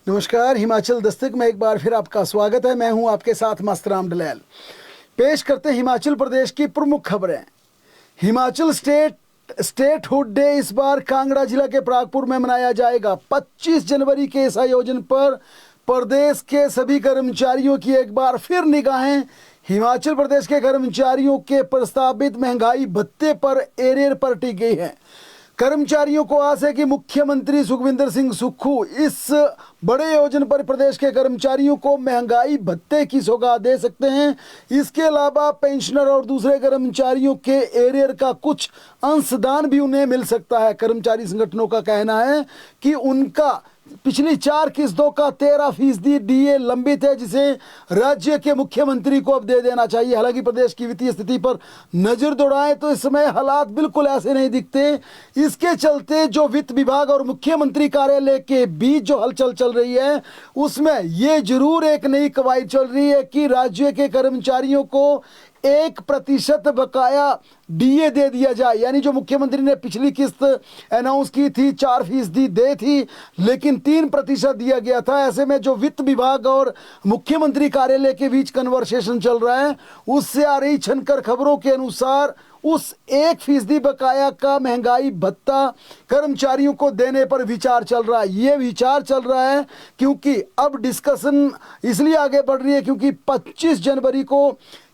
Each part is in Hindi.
नमस्कार, हिमाचल दस्तक में एक बार फिर आपका स्वागत है। मैं हूं आपके साथ मास्तराम डलैल। पेश करते हैं हिमाचल प्रदेश की प्रमुख खबरें। हिमाचल स्टेटहुड डे इस बार कांगड़ा जिला के परागपुर में मनाया जाएगा। 25 जनवरी के इस आयोजन पर प्रदेश के सभी कर्मचारियों की एक बार फिर निगाहें हिमाचल प्रदेश के कर्मचारियों के प्रस्तावित महंगाई भत्ते पर एरियर पर टिक गई है। कर्मचारियों को आस है कि मुख्यमंत्री सुखविंदर सिंह सुक्खू इस बड़े आयोजन पर प्रदेश के कर्मचारियों को महंगाई भत्ते की सौगात दे सकते हैं। इसके अलावा पेंशनर और दूसरे कर्मचारियों के एरियर का कुछ अंशदान भी उन्हें मिल सकता है। कर्मचारी संगठनों का कहना है कि उनका पिछली 4 किस्तों का 13% डीए लंबित है, जिसे राज्य के मुख्यमंत्री को अब दे देना चाहिए। हालांकि प्रदेश की वित्तीय स्थिति पर नजर दौड़ाएं तो इस समय हालात बिल्कुल ऐसे नहीं दिखते। इसके चलते जो वित्त विभाग और मुख्यमंत्री कार्यालय के बीच जो हलचल चल रही है, उसमें ये जरूर एक नई कवायद चल रही है कि राज्य के कर्मचारियों को 1% बकाया डीए दे दिया जाए। यानी जो मुख्यमंत्री ने पिछली किस्त अनाउंस की थी 4% दे थी, लेकिन 3% दिया गया था। ऐसे में जो वित्त विभाग और मुख्यमंत्री कार्यालय के बीच कन्वर्सेशन चल रहा है, उससे आ रही छनकर खबरों के अनुसार उस 1% बकाया का महंगाई भत्ता कर्मचारियों को देने पर विचार चल रहा है। ये विचार चल रहा है क्योंकि अब डिस्कशन इसलिए आगे बढ़ रही है क्योंकि 25 जनवरी को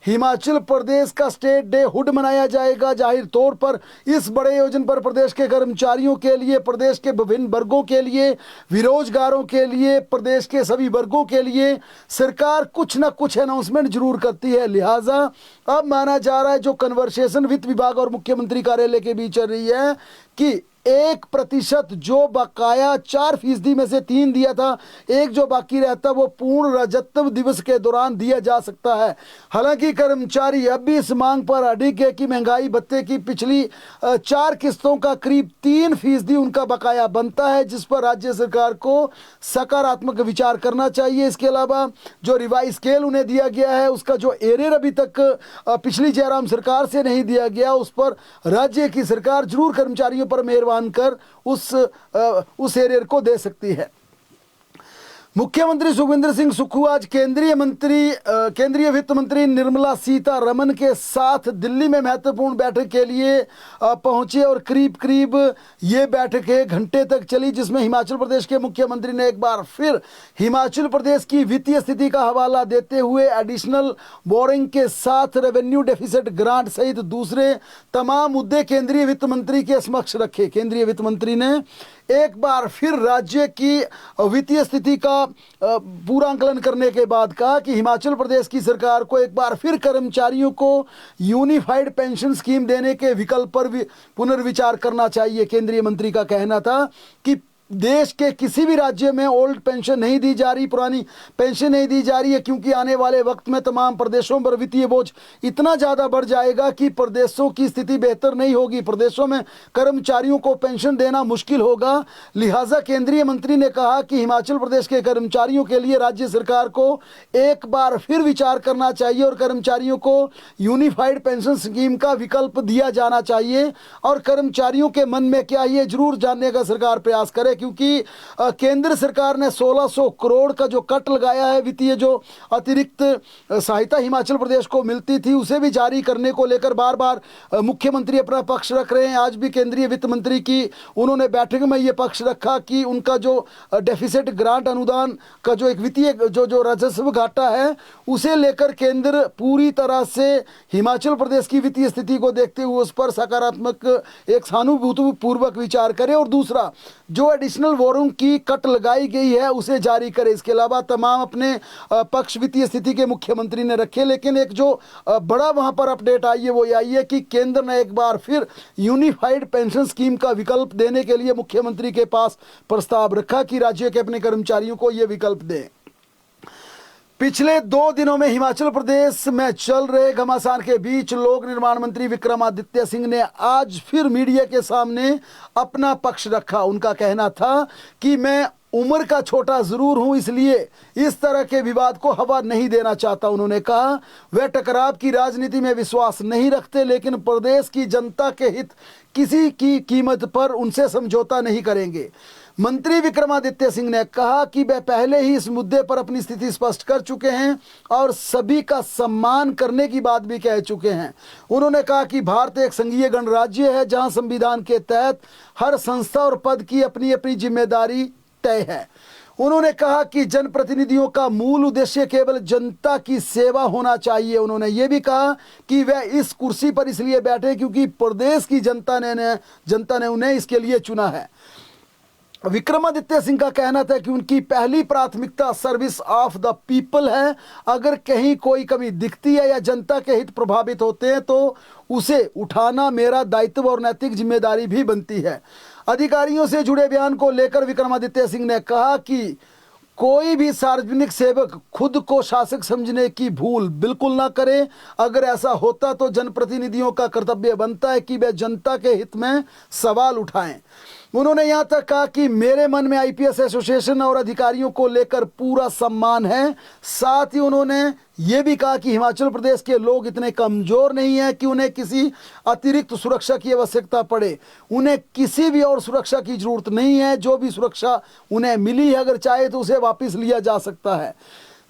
हिमाचल प्रदेश का स्टेट डे हुड मनाया जाएगा। जाहिर तौर पर इस बड़े आयोजन पर प्रदेश के कर्मचारियों के लिए, प्रदेश के विभिन्न वर्गों के लिए, बेरोजगारों के लिए, प्रदेश के सभी वर्गों के लिए सरकार कुछ ना कुछ अनाउंसमेंट जरूर करती है। लिहाजा अब माना जा रहा है जो कन्वर्सेशन वित्त विभाग और मुख्यमंत्री कार्यालय के बीच चल रही है कि 1% जो बकाया 4% में से 3 दिया था, एक जो बाकी रहता वो पूर्ण रजतव दिवस के दौरान दिया जा सकता है। हालांकि कर्मचारी अब भी इस मांग पर अडिग है कि महंगाई भत्ते की पिछली 4 किस्तों का करीब 3% उनका बकाया बनता है, जिस पर राज्य सरकार को सकारात्मक विचार करना चाहिए। इसके अलावा जो रिवाइज स्केल उन्हें दिया गया है, उसका जो एरियर अभी तक पिछली जयराम सरकार से नहीं दिया गया, उस पर राज्य की सरकार जरूर कर्मचारियों पर मेहरबान कर उस एरियर को दे सकती है। मुख्यमंत्री सुखविंदर सिंह सुक्खू आज केंद्रीय वित्त मंत्री निर्मला सीतारमण के साथ दिल्ली में महत्वपूर्ण बैठक के लिए पहुंचे और करीब ये बैठक 1 घंटे तक चली, जिसमें हिमाचल प्रदेश के मुख्यमंत्री ने एक बार फिर हिमाचल प्रदेश की वित्तीय स्थिति का हवाला देते हुए एडिशनल बोरिंग के साथ रेवेन्यू डेफिसिट ग्रांट सहित दूसरे तमाम मुद्दे केंद्रीय वित्त मंत्री के समक्ष रखे। केंद्रीय वित्त मंत्री ने एक बार फिर राज्य की वित्तीय स्थिति का पूरा आंकलन करने के बाद कहा कि हिमाचल प्रदेश की सरकार को एक बार फिर कर्मचारियों को यूनिफाइड पेंशन स्कीम देने के विकल्प पर पुनर्विचार करना चाहिए। केंद्रीय मंत्री का कहना था कि देश के किसी भी राज्य में ओल्ड पेंशन नहीं दी जा रही, पुरानी पेंशन नहीं दी जा रही है, क्योंकि आने वाले वक्त में तमाम प्रदेशों पर वित्तीय बोझ इतना ज़्यादा बढ़ जाएगा कि प्रदेशों की स्थिति बेहतर नहीं होगी, प्रदेशों में कर्मचारियों को पेंशन देना मुश्किल होगा। लिहाजा केंद्रीय मंत्री ने कहा कि हिमाचल प्रदेश के कर्मचारियों के लिए राज्य सरकार को एक बार फिर विचार करना चाहिए और कर्मचारियों को यूनिफाइड पेंशन स्कीम का विकल्प दिया जाना चाहिए। और कर्मचारियों के मन में क्या, ये जरूर जानने का सरकार प्रयास करे, क्योंकि केंद्र सरकार ने 1600 करोड़ का जो कट लगाया है, वित्तीय जो अतिरिक्त सहायता हिमाचल प्रदेश को मिलती थी, उसे भी जारी करने को लेकर बार बार मुख्यमंत्री अपना पक्ष रख रहे हैं। आज भी केंद्रीय वित्त मंत्री की उन्होंने बैठक में ये पक्ष रखा कि उनका जो डेफिसिट ग्रांट अनुदान का जो एक वित्तीय जो राजस्व घाटा है, उसे लेकर केंद्र पूरी तरह से हिमाचल प्रदेश की वित्तीय स्थिति को देखते हुए उस पर सकारात्मक एक सहानुभूतिपूर्वक विचार करे और दूसरा जो एडिशनल बोरिंग की कट लगाई गई है उसे जारी करे। इसके अलावा तमाम अपने पक्ष वित्तीय स्थिति के मुख्यमंत्री ने रखे, लेकिन एक जो बड़ा वहां पर अपडेट आई है वो ये आई है कि केंद्र ने एक बार फिर यूनिफाइड पेंशन स्कीम का विकल्प देने के लिए मुख्यमंत्री के पास प्रस्ताव रखा कि राज्य के अपने कर्मचारियों को यह विकल्प दें। पिछले 2 दिनों में हिमाचल प्रदेश में चल रहे घमासान के बीच लोक निर्माण मंत्री विक्रमादित्य सिंह ने आज फिर मीडिया के सामने अपना पक्ष रखा। उनका कहना था कि मैं उम्र का छोटा जरूर हूं, इसलिए इस तरह के विवाद को हवा नहीं देना चाहता। उन्होंने कहा वह टकराव की राजनीति में विश्वास नहीं रखते, लेकिन प्रदेश की जनता के हित किसी की कीमत पर उनसे समझौता नहीं करेंगे। मंत्री विक्रमादित्य सिंह ने कहा कि वे पहले ही इस मुद्दे पर अपनी स्थिति स्पष्ट कर चुके हैं और सभी का सम्मान करने की बात भी कह चुके हैं। उन्होंने कहा कि भारत एक संघीय गणराज्य है जहां संविधान के तहत हर संस्था और पद की अपनी अपनी जिम्मेदारी तय है। उन्होंने कहा कि जनप्रतिनिधियों का मूल उद्देश्य केवल जनता की सेवा होना चाहिए। उन्होंने ये भी कहा कि वे इस कुर्सी पर इसलिए बैठे क्योंकि प्रदेश की जनता ने उन्हें इसके लिए चुना है। विक्रमादित्य सिंह का कहना था कि उनकी पहली प्राथमिकता सर्विस ऑफ द पीपल है। अगर कहीं कोई कमी दिखती है या जनता के हित प्रभावित होते हैं तो उसे उठाना मेरा दायित्व और नैतिक जिम्मेदारी भी बनती है। अधिकारियों से जुड़े बयान को लेकर विक्रमादित्य सिंह ने कहा कि कोई भी सार्वजनिक सेवक खुद को शासक समझने की भूल बिल्कुल ना करे। अगर ऐसा होता तो जनप्रतिनिधियों का कर्तव्य बनता है कि वे जनता के हित में सवाल उठाएं। उन्होंने यहाँ तक कहा कि मेरे मन में आईपीएस एसोसिएशन और अधिकारियों को लेकर पूरा सम्मान है। साथ ही उन्होंने ये भी कहा कि हिमाचल प्रदेश के लोग इतने कमज़ोर नहीं हैं कि उन्हें किसी अतिरिक्त सुरक्षा की आवश्यकता पड़े। उन्हें किसी भी और सुरक्षा की जरूरत नहीं है। जो भी सुरक्षा उन्हें मिली है अगर चाहे तो उसे वापस लिया जा सकता है।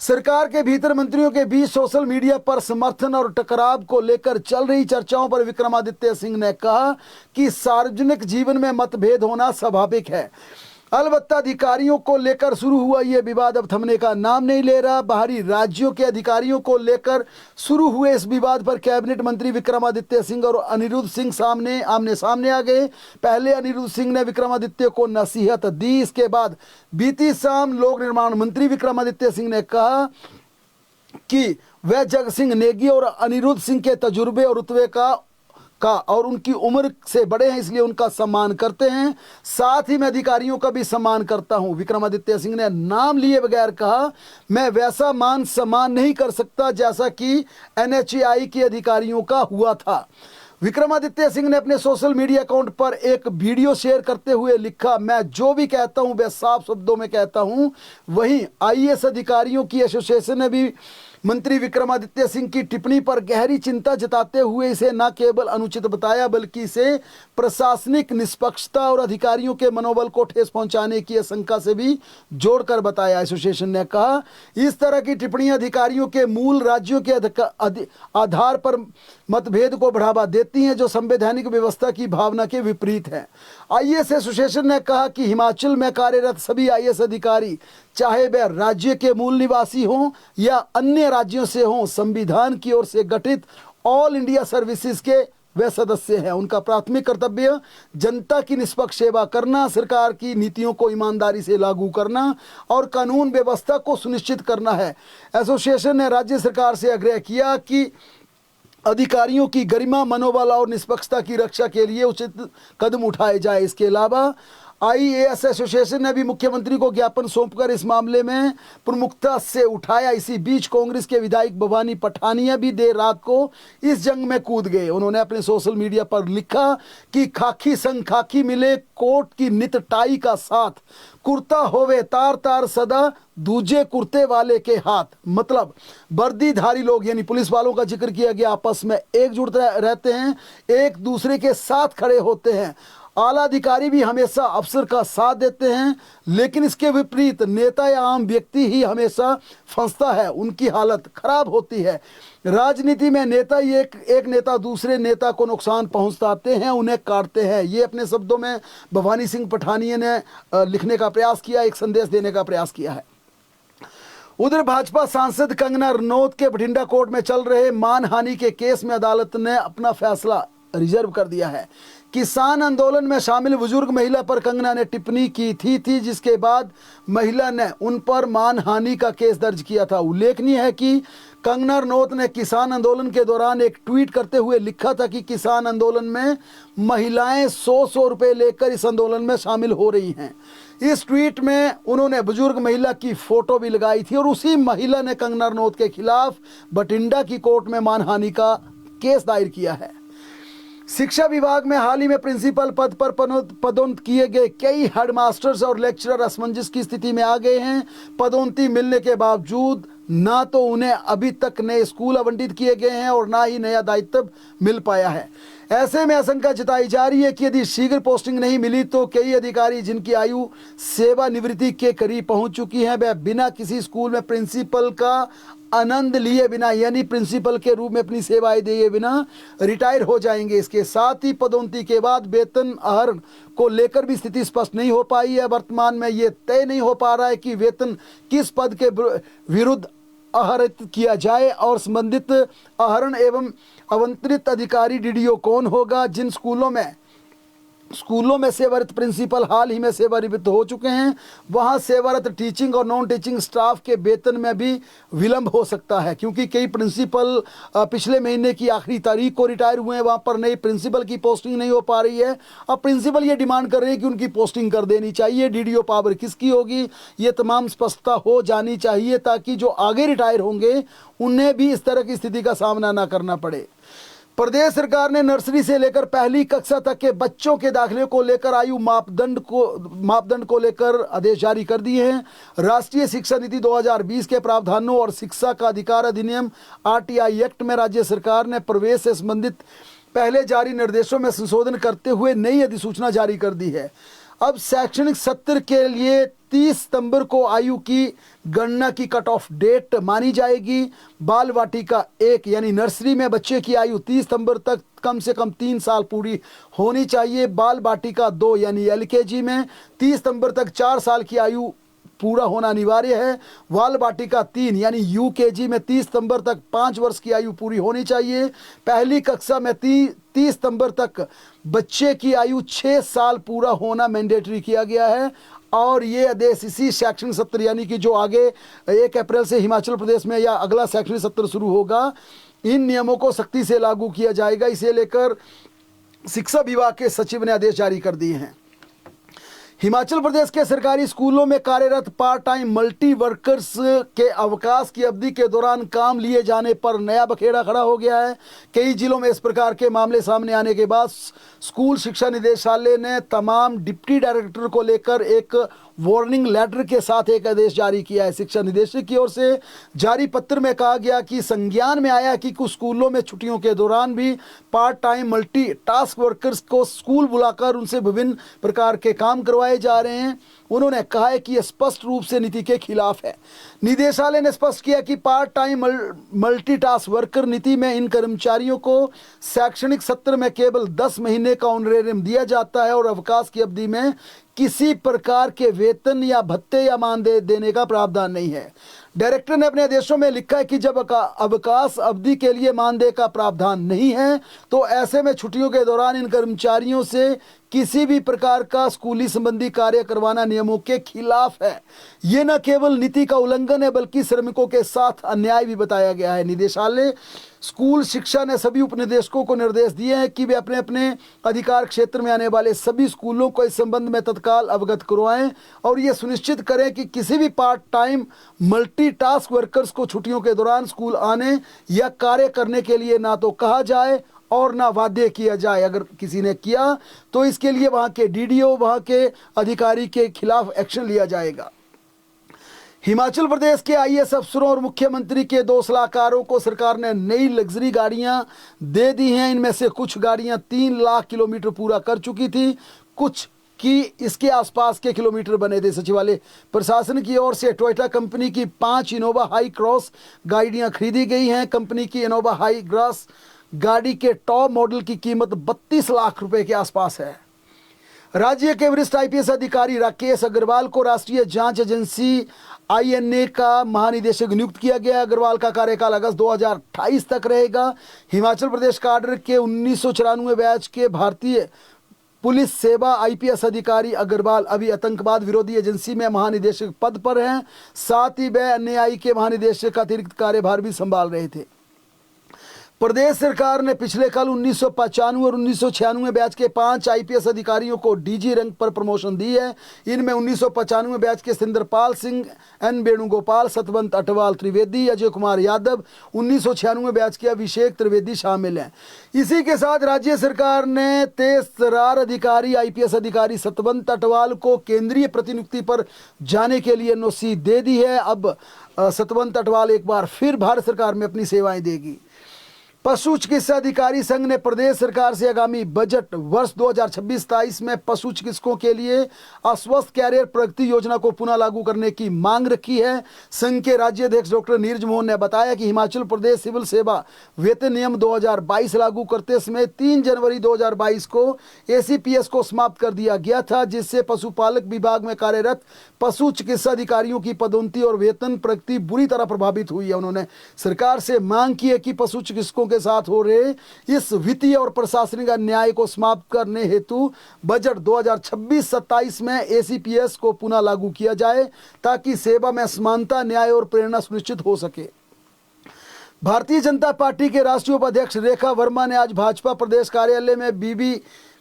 सरकार के भीतर मंत्रियों के बीच सोशल मीडिया पर समर्थन और टकराव को लेकर चल रही चर्चाओं पर विक्रमादित्य सिंह ने कहा कि सार्वजनिक जीवन में मतभेद होना स्वाभाविक है। अलबत्ता अधिकारियों को लेकर शुरू हुआ ये विवाद अब थमने का नाम नहीं ले रहा। बाहरी राज्यों के अधिकारियों को लेकर शुरू हुए इस विवाद पर कैबिनेट मंत्री विक्रमादित्य सिंह और अनिरुद्ध सिंह आमने सामने आ गए। पहले अनिरुद्ध सिंह ने विक्रमादित्य को नसीहत दी। इसके बाद बीती शाम लोक निर्माण मंत्री विक्रमादित्य सिंह ने कहा कि वह जग सिंह नेगी और अनिरुद्ध सिंह के तजुर्बे और रुतबे का और उनकी उम्र से बड़े हैं, इसलिए उनका सम्मान करते हैं। साथ ही मैं अधिकारियों का भी सम्मान करता हूं। विक्रमादित्य सिंह ने नाम लिए बगैर कहा, मैं वैसा मान सम्मान नहीं कर सकता जैसा कि एनएचएआई के अधिकारियों का हुआ था। विक्रमादित्य सिंह ने अपने सोशल मीडिया अकाउंट पर एक वीडियो शेयर करते हुए लिखा, मैं जो भी कहता हूं वह साफ शब्दों में कहता हूं। वहीं आईएएस अधिकारियों की एसोसिएशन ने भी मंत्री विक्रमादित्य सिंह की टिप्पणी पर गहरी चिंता जताते हुए इसे न केवल अनुचित बताया बल्कि इसे प्रशासनिक निष्पक्षता और अधिकारियों के मनोबल को ठेस पहुंचाने की आशंका से भी जोड़कर बताया। एसोसिएशन ने कहा, इस तरह की टिप्पणियां अधिकारियों के मूल राज्यों के आधार पर मतभेद को बढ़ावा देती हैं जो संवैधानिक व्यवस्था की भावना के विपरीत है। आईएएस एसोसिएशन ने कहा कि हिमाचल में कार्यरत सभी आईएएस अधिकारी चाहे वे राज्य के मूल निवासी हों या अन्य राज्यों से हों, संविधान की ओर से गठित ऑल इंडिया सर्विसेज के वे सदस्य हैं। उनका प्राथमिक कर्तव्य जनता की निष्पक्ष सेवा करना, सरकार की नीतियों को ईमानदारी से लागू करना और कानून व्यवस्था को सुनिश्चित करना है। एसोसिएशन ने राज्य सरकार से आग्रह किया कि अधिकारियों की गरिमा, मनोबल और निष्पक्षता की रक्षा के लिए उचित कदम उठाए जाए। इसके अलावा आईएएस एसोसिएशन ने भी मुख्यमंत्री को ज्ञापन सौंपकर इस मामले में प्रमुखता से उठाया। इसी बीच कांग्रेस के विधायक भवानी पठानिया भी देर रात को इस जंग में कूद गए। उन्होंने अपने सोशल मीडिया पर लिखा कि खाकी संग खाकी मिले, कोट की नित टाई का साथ, कुर्ता होवे तार तार सदा दूजे कुर्ते वाले के हाथ। मतलब वर्दीधारी लोग यानी पुलिस वालों का जिक्र किया गया, आपस में एकजुट रहते हैं, एक दूसरे के साथ खड़े होते हैं। आला अधिकारी भी हमेशा अफसर का साथ देते हैं, लेकिन इसके विपरीत नेता या आम व्यक्ति ही हमेशा फंसता है, उनकी हालत खराब होती है। राजनीति में नेता ही एक नेता दूसरे नेता को नुकसान पहुंचाते हैं, उन्हें काटते हैं। ये अपने शब्दों में भवानी सिंह पठानिया ने लिखने का प्रयास किया, एक संदेश देने का प्रयास किया है। उधर भाजपा सांसद कंगना रनौत के बठिंडा कोर्ट में चल रहे मानहानि के केस में अदालत ने अपना फैसला रिजर्व कर दिया है। किसान आंदोलन में शामिल बुजुर्ग महिला पर कंगना ने टिप्पणी की थी जिसके बाद महिला ने उन पर मानहानि का केस दर्ज किया था। उल्लेखनीय है कि कंगना रनौत ने किसान आंदोलन के दौरान एक ट्वीट करते हुए लिखा था कि किसान आंदोलन में महिलाएं 100 रुपए लेकर इस आंदोलन में शामिल हो रही हैं। इस ट्वीट में उन्होंने बुजुर्ग महिला की फोटो भी लगाई थी और उसी महिला ने कंगना रनौत के खिलाफ बठिंडा की कोर्ट में मानहानि का केस दायर किया है। शिक्षा विभाग में हाल ही में प्रिंसिपल पद पर पदोन्नत किए गए कई हेडमास्टर्स और लेक्चरर असमंजस की स्थिति में आ गए हैं। पदोन्नति मिलने के बावजूद ना तो उन्हें अभी तक नए स्कूल आवंटित किए गए हैं और ना ही नया दायित्व मिल पाया है। ऐसे में आशंका जताई जा रही है कि यदि शीघ्र पोस्टिंग नहीं मिली तो कई अधिकारी जिनकी आयु सेवानिवृत्ति के करीब पहुंच चुकी है, वह बिना किसी स्कूल में प्रिंसिपल का आनंद लिए बिना, यानी प्रिंसिपल के रूप में अपनी सेवाएं दिए बिना रिटायर हो जाएंगे। इसके साथ ही पदोन्नति के बाद वेतन आहरण को लेकर भी स्थिति स्पष्ट नहीं हो पाई है। वर्तमान में ये तय नहीं हो पा रहा है कि वेतन किस पद के विरुद्ध आहरित किया जाए और संबंधित आहरण एवं आवंटित अधिकारी डीडीओ कौन होगा। जिन स्कूलों में सेवारत प्रिंसिपल हाल ही में सेवानिवृत्त हो चुके हैं, वहां सेवारत टीचिंग और नॉन टीचिंग स्टाफ के वेतन में भी विलंब हो सकता है, क्योंकि कई प्रिंसिपल पिछले महीने की आखिरी तारीख को रिटायर हुए हैं। वहां पर नई प्रिंसिपल की पोस्टिंग नहीं हो पा रही है। अब प्रिंसिपल ये डिमांड कर रहे हैं कि उनकी पोस्टिंग कर देनी चाहिए। डीडीओ पावर किसकी होगी, ये तमाम स्पष्टता हो जानी चाहिए, ताकि जो आगे रिटायर होंगे उन्हें भी इस तरह की स्थिति का सामना ना करना पड़े। प्रदेश सरकार ने नर्सरी से लेकर पहली कक्षा तक के बच्चों के दाखिले को लेकर आयु मापदंड को लेकर आदेश जारी कर दिए हैं। राष्ट्रीय शिक्षा नीति 2020 के प्रावधानों और शिक्षा का अधिकार अधिनियम आरटीआई एक्ट में राज्य सरकार ने प्रवेश से संबंधित पहले जारी निर्देशों में संशोधन करते हुए नई अधिसूचना जारी कर दी है। अब शैक्षणिक सत्र के लिए 30 सितंबर को आयु की गणना की कट ऑफ डेट मानी जाएगी। बाल वाटिका 1 यानी नर्सरी में बच्चे की आयु 30 सितंबर तक कम से कम 3 साल पूरी होनी चाहिए। बाल वाटिका 2 यानी एलकेजी में 30 सितंबर तक 4 साल की आयु पूरा होना अनिवार्य है। बाल वाटिका 3 यानी यूकेजी में 30 सितंबर तक 5 वर्ष की आयु पूरी होनी चाहिए। पहली कक्षा में 30 सितंबर तक बच्चे की आयु 6 साल पूरा होना मैंडेटरी किया गया है। और ये आदेश इसी शैक्षणिक सत्र यानी कि जो आगे 1 अप्रैल से हिमाचल प्रदेश में या अगला शैक्षणिक सत्र शुरू होगा, इन नियमों को सख्ती से लागू किया जाएगा। इसे लेकर शिक्षा विभाग के सचिव ने आदेश जारी कर दिए हैं। हिमाचल प्रदेश के सरकारी स्कूलों में कार्यरत पार्ट टाइम मल्टी वर्कर्स के अवकाश की अवधि के दौरान काम लिए जाने पर नया बखेड़ा खड़ा हो गया है। कई जिलों में इस प्रकार के मामले सामने आने के बाद स्कूल शिक्षा निदेशालय ने तमाम डिप्टी डायरेक्टर को लेकर एक वार्निंग लेटर के साथ एक आदेश जारी किया है। शिक्षा निदेशक की ओर से जारी पत्र में कहा गया कि संज्ञान में आया कि कुछ स्कूलों में छुट्टियों के दौरान भी part time multi task workers को स्कूल बुलाकर उनसे विभिन्न प्रकार के काम करवाए जा रहे हैं। उन्होंने कहा है कि यह स्पष्ट रूप से नीति के खिलाफ है। निदेशालय ने स्पष्ट किया कि पार्ट टाइम मल्टीटास्क वर्कर नीति में इन कर्मचारियों को शैक्षणिक सत्र में केवल 10 महीने का ऑनरेरियम दिया जाता है और अवकाश की अवधि में किसी प्रकार के वेतन या भत्ते या मानदेय देने का प्रावधान नहीं है। डायरेक्टर ने अपने आदेशों में लिखा है कि जब अवकाश अवधि के लिए मानदेय का प्रावधान नहीं है तो ऐसे में छुट्टियों के दौरान इन कर्मचारियों से किसी भी प्रकार का स्कूली संबंधी कार्य करवाना नियमों के खिलाफ है। ये न केवल नीति का उल्लंघन है बल्कि श्रमिकों के साथ अन्याय भी बताया गया है। निदेशालय स्कूल शिक्षा ने सभी उपनिदेशकों को निर्देश दिए हैं कि वे अपने अपने अधिकार क्षेत्र में आने वाले सभी स्कूलों को इस संबंध में तत्काल अवगत करवाएं और ये सुनिश्चित करें कि किसी भी पार्ट टाइम मल्टीटास्क वर्कर्स को छुट्टियों के दौरान स्कूल आने या कार्य करने के लिए ना तो कहा जाए और ना बाध्य किया जाए। अगर किसी ने किया तो इसके लिए वहाँ के डीडीओ वहाँ के अधिकारी के खिलाफ एक्शन लिया जाएगा। हिमाचल प्रदेश के आईएएस अफसरों और मुख्यमंत्री के 2 सलाहकारों को सरकार ने नई लग्जरी गाड़ियां दे दी हैं। इनमें से कुछ गाड़ियां 3 लाख किलोमीटर पूरा कर चुकी थी, कुछ की इसके आसपास के किलोमीटर बने थे। सचिवालय प्रशासन की ओर से टोयोटा कंपनी की 5 इनोवा हाई क्रॉस गाड़ियां खरीदी गई हैं। कंपनी की इनोवा हाई क्रॉस गाड़ी के टॉप मॉडल की कीमत 32 लाख रुपए के आसपास है। राज्य के वरिष्ठ आईपीएस अधिकारी राकेश अग्रवाल को राष्ट्रीय जांच एजेंसी आईएनए का महानिदेशक नियुक्त किया गया। अग्रवाल का कार्यकाल अगस्त 2028 तक रहेगा। हिमाचल प्रदेश काडर के 1994 बैच के भारतीय पुलिस सेवा आईपीएस अधिकारी अग्रवाल अभी आतंकवाद विरोधी एजेंसी में महानिदेशक पद पर हैं। साथ ही वह एनआईए के महानिदेशक का अतिरिक्त कार्यभार भी संभाल रहे थे। प्रदेश सरकार ने पिछले कल 1995 और 1996 बैच के 5 आईपीएस अधिकारियों को डीजी रैंक पर प्रमोशन दी है। इनमें 1995 बैच के सिंदरपाल सिंह, एन वेणुगोपाल, सतवंत अटवाल त्रिवेदी, अजय कुमार यादव, 1996 बैच के अभिषेक त्रिवेदी शामिल हैं। इसी के साथ राज्य सरकार ने तेजतर्रार अधिकारी आईपीएस अधिकारी सतवंत अटवाल को केंद्रीय प्रतिनियुक्ति पर जाने के लिए एनओसी दे दी है। अब सतवंत अटवाल एक बार फिर भारत सरकार में अपनी सेवाएं देगी। पशु चिकित्सा अधिकारी संघ ने प्रदेश सरकार से आगामी बजट वर्ष 2026-27 में पशु चिकित्सकों के लिए अस्वस्थ कैरियर प्रगति योजना को पुनः लागू करने की मांग रखी है। संघ के राज्य अध्यक्ष डॉक्टर नीरज मोहन ने बताया कि हिमाचल प्रदेश सिविल सेवा वेतन नियम 2022 लागू करते समय 3 जनवरी 2022 को ACPS को समाप्त कर दिया गया था, जिससे पशुपालक विभाग में कार्यरत पशु चिकित्सा अधिकारियों की पदोन्नति और वेतन प्रगति बुरी तरह प्रभावित हुई है। उन्होंने सरकार से मांग की है कि पशु चिकित्सकों के साथ हो रहे इस वित्तीय और प्रशासनिक अन्याय को समाप्त करने हेतु बजट 2026-27 में ACPS को पुनः लागू किया जाए, ताकि सेवा में समानता, न्याय और प्रेरणा सुनिश्चित हो सके। भारतीय जनता पार्टी के राष्ट्रीय उपाध्यक्ष रेखा वर्मा ने आज भाजपा प्रदेश कार्यालय में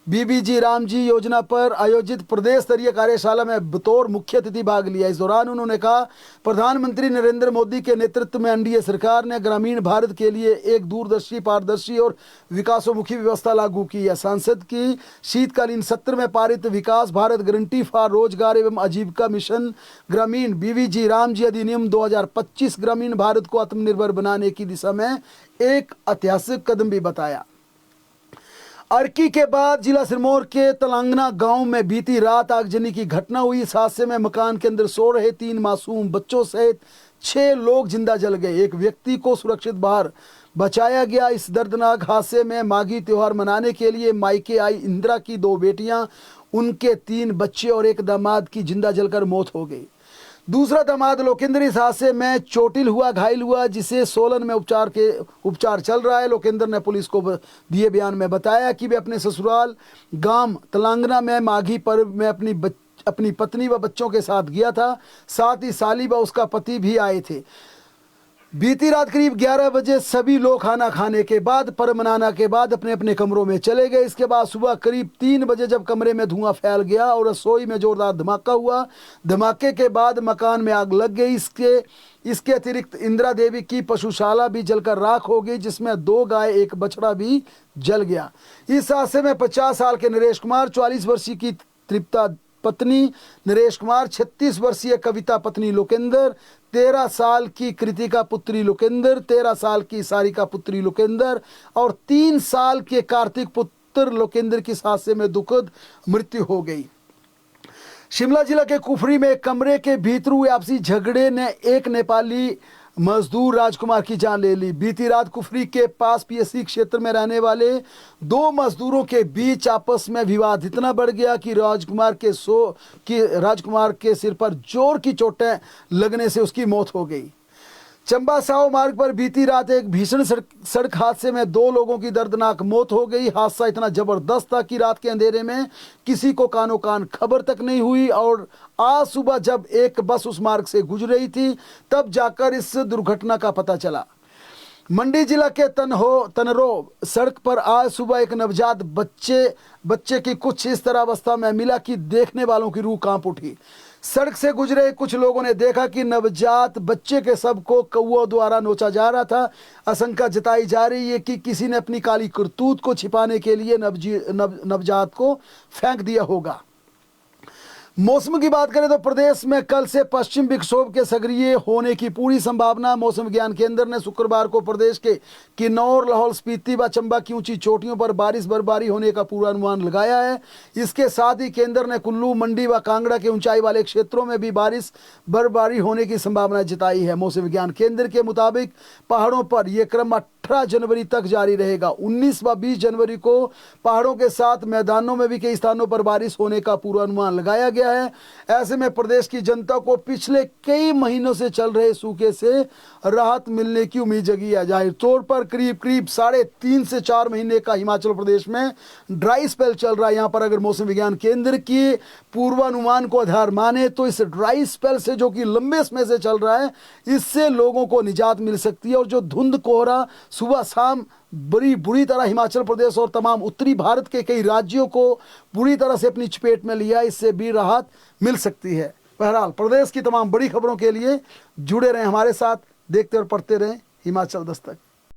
बीबीजी रामजी योजना पर आयोजित प्रदेश स्तरीय कार्यशाला में बतौर मुख्य अतिथि भाग लिया। इस दौरान उन्होंने कहा, प्रधानमंत्री नरेंद्र मोदी के नेतृत्व में NDA सरकार ने ग्रामीण भारत के लिए एक दूरदर्शी, पारदर्शी और विकासोन्मुखी व्यवस्था लागू की है। संसद की शीतकालीन सत्र में पारित विकास भारत गारंटी फॉर रोजगार एवं आजीविका मिशन ग्रामीण बीबीजी रामजी अधिनियम 2025 ग्रामीण भारत को आत्मनिर्भर बनाने की दिशा में एक ऐतिहासिक कदम भी बताया। अर्की के बाद जिला सिरमौर के तलांगना गांव में बीती रात आगजनी की घटना हुई। इस हादसे में मकान के अंदर सो रहे 3 मासूम बच्चों सहित 6 लोग जिंदा जल गए। एक व्यक्ति को सुरक्षित बाहर बचाया गया। इस दर्दनाक हादसे में माघी त्योहार मनाने के लिए मायके आई इंदिरा की 2 बेटियां, उनके 3 बच्चे और एक दामाद की जिंदा जलकर मौत हो गई। दूसरा दामाद लोकेंद्र इस हादसे में चोटिल हुआ, घायल हुआ, जिसे सोलन में उपचार चल रहा है। लोकेंद्र ने पुलिस को दिए बयान में बताया कि वे अपने ससुराल गांव तलांगना में माघी पर्व में अपनी पत्नी व बच्चों के साथ गया था। साथ ही साली व उसका पति भी आए थे। बीती रात करीब 11 बजे सभी लोग खाना खाने के बाद, पर्व मनाने के बाद अपने अपने कमरों में चले गए। इसके बाद सुबह करीब 3 बजे जब कमरे में धुआं फैल गया और रसोई में जोरदार धमाका हुआ। धमाके के बाद मकान में आग लग गई। इसके अतिरिक्त इंदिरा देवी की पशुशाला भी जलकर राख हो गई, जिसमें 2 गाय, 1 बछड़ा भी जल गया। इस हादसे में 50 साल के नरेश कुमार, 44 वर्षीय की तृप्ता पत्नी नरेश कुमार, 36 वर्षीय कविता पत्नी लोकेंद्र, 13 साल की कृतिका पुत्री लोकेंद्र, 13 साल की सारिका पुत्री लोकेंद्र और 3 साल के कार्तिक पुत्र लोकेंद्र की हादसे में दुखद मृत्यु हो गई। शिमला जिला के कुफरी में एक कमरे के भीतर हुए आपसी झगड़े ने एक नेपाली मजदूर राजकुमार की जान ले ली। बीती रात कुफरी के पास PSC क्षेत्र में रहने वाले 2 मजदूरों के बीच आपस में विवाद इतना बढ़ गया कि राजकुमार के सिर पर जोर की चोटें लगने से उसकी मौत हो गई। चंबा साओ मार्ग पर बीती रात एक भीषण सड़क हादसे में 2 लोगों की दर्दनाक मौत हो गई। हादसा इतना जबरदस्त था कि रात के अंधेरे में किसी को कानो कान खबर तक नहीं हुई और आज सुबह जब एक बस उस मार्ग से गुजर रही थी तब जाकर इस दुर्घटना का पता चला। मंडी जिला के तनरो सड़क पर आज सुबह एक नवजात बच्चे की कुछ इस तरह अवस्था में मिला कि देखने वालों की रूह कांप उठी। सड़क से गुजरे कुछ लोगों ने देखा कि नवजात बच्चे के शव को कौओं द्वारा नोचा जा रहा था। आशंका जताई जा रही है कि किसी ने अपनी काली करतूत को छिपाने के लिए नवजात को फेंक दिया होगा। मौसम की बात करें तो प्रदेश में कल से पश्चिम विक्षोभ के सक्रिय होने की पूरी संभावना। मौसम विज्ञान केंद्र ने शुक्रवार को प्रदेश के किन्नौर, लाहौल स्पीति व चंबा की ऊंची चोटियों पर बर्फबारी होने का पूर्वानुमान लगाया है। इसके साथ ही केंद्र ने कुल्लू, मंडी व कांगड़ा के ऊंचाई वाले क्षेत्रों में भी बर्फबारी होने की संभावना जताई है। मौसम विज्ञान केंद्र के मुताबिक पहाड़ों पर यह क्रम 18 जनवरी तक जारी रहेगा। 19 व 20 जनवरी को पहाड़ों के साथ मैदानों में भी कई स्थानों पर बारिश होने का पूर्वानुमान लगाया गया है। ऐसे में प्रदेश की जनता को पिछले कई महीनों से चल रहे सूखे से राहत मिलने की उम्मीद जगी है। जाहिर तौर पर करीब 3.5 से 4 महीने का हिमाचल प्रदेश में ड्राई स्पेल चल रहा है। यहाँ पर अगर मौसम विज्ञान केंद्र की पूर्वानुमान को आधार माने तो इस ड्राई स्पेल से, जो कि लंबे समय से चल रहा है, इससे लोगों को निजात मिल सकती है। और जो धुंध कोहरा सुबह शाम बुरी तरह हिमाचल प्रदेश और तमाम उत्तरी भारत के कई राज्यों को बुरी तरह से अपनी चपेट में लिया, इससे भी राहत मिल सकती है। बहरहाल प्रदेश की तमाम बड़ी खबरों के लिए जुड़े रहें हमारे साथ, देखते और पढ़ते रहें हिमाचल दस्तक।